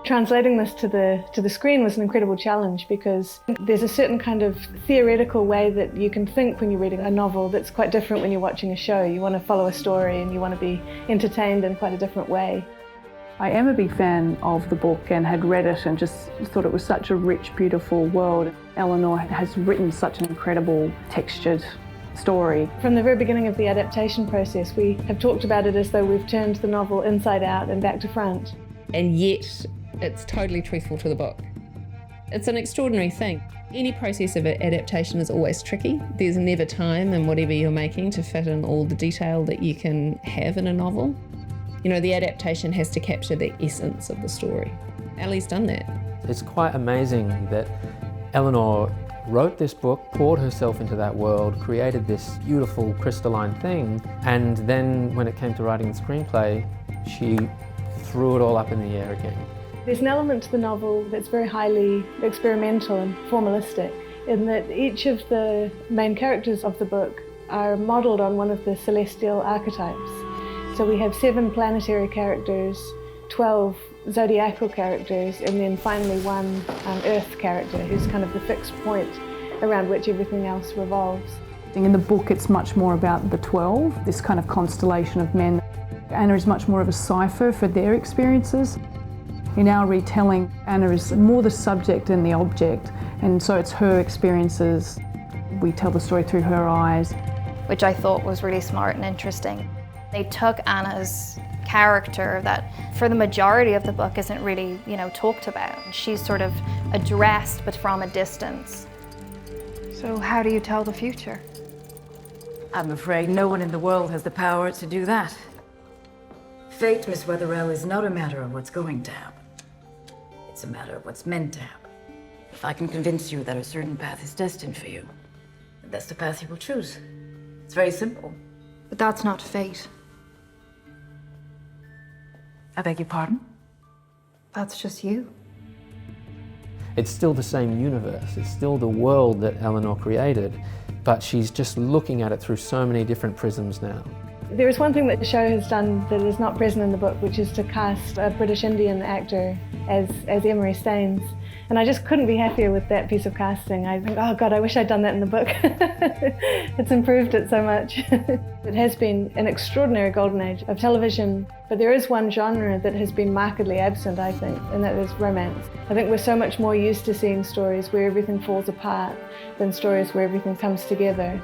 Translating this to the screen was an incredible challenge because there's a certain kind of theoretical way that you can think when you're reading a novel that's quite different when you're watching a show. You want to follow a story and you want to be entertained in quite a different way. I am a big fan of the book and had read it and just thought it was such a rich, beautiful world. Eleanor has written such an incredible, textured story. From the very beginning of the adaptation process, we have talked about it as though we've turned the novel inside out and back to front. And yet, it's totally truthful to the book. It's an extraordinary thing. Any process of adaptation is always tricky. There's never time in whatever you're making to fit in all the detail that you can have in a novel. You know, the adaptation has to capture the essence of the story. Ellie's done that. It's quite amazing that Eleanor wrote this book, poured herself into that world, created this beautiful crystalline thing, and then when it came to writing the screenplay, she threw it all up in the air again. There's an element to the novel that's very highly experimental and formalistic in that each of the main characters of the book are modelled on one of the celestial archetypes. So we have 7 planetary characters, 12 zodiacal characters, and then finally one Earth character who's kind of the fixed point around which everything else revolves. In the book it's much more about the 12, this kind of constellation of men. Anna is much more of a cipher for their experiences. In our retelling, Anna is more the subject than the object, and so it's her experiences. We tell the story through her eyes. Which I thought was really smart and interesting. They took Anna's character that for the majority of the book isn't really, talked about. She's sort of addressed but from a distance. So how do you tell the future? I'm afraid no one in the world has the power to do that. Fate, Miss Wetherell, is not a matter of what's going to happen. It's a matter of what's meant to happen. If I can convince you that a certain path is destined for you, then that's the path you will choose. It's very simple. But that's not fate. I beg your pardon? That's just you. It's still the same universe, it's still the world that Eleanor created, but she's just looking at it through so many different prisms now. There is one thing that the show has done that is not present in the book, which is to cast a British Indian actor as Emery Staines. And I just couldn't be happier with that piece of casting. I think, oh God, I wish I'd done that in the book. It's improved it so much. It has been an extraordinary golden age of television, but there is one genre that has been markedly absent, I think, and that is romance. I think we're so much more used to seeing stories where everything falls apart than stories where everything comes together.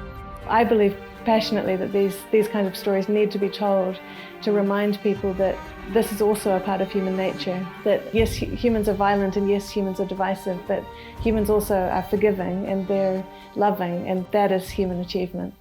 I believe passionately that these kinds of stories need to be told to remind people that this is also a part of human nature, that yes, humans are violent and yes, humans are divisive, but humans also are forgiving and they're loving, and that is human achievement.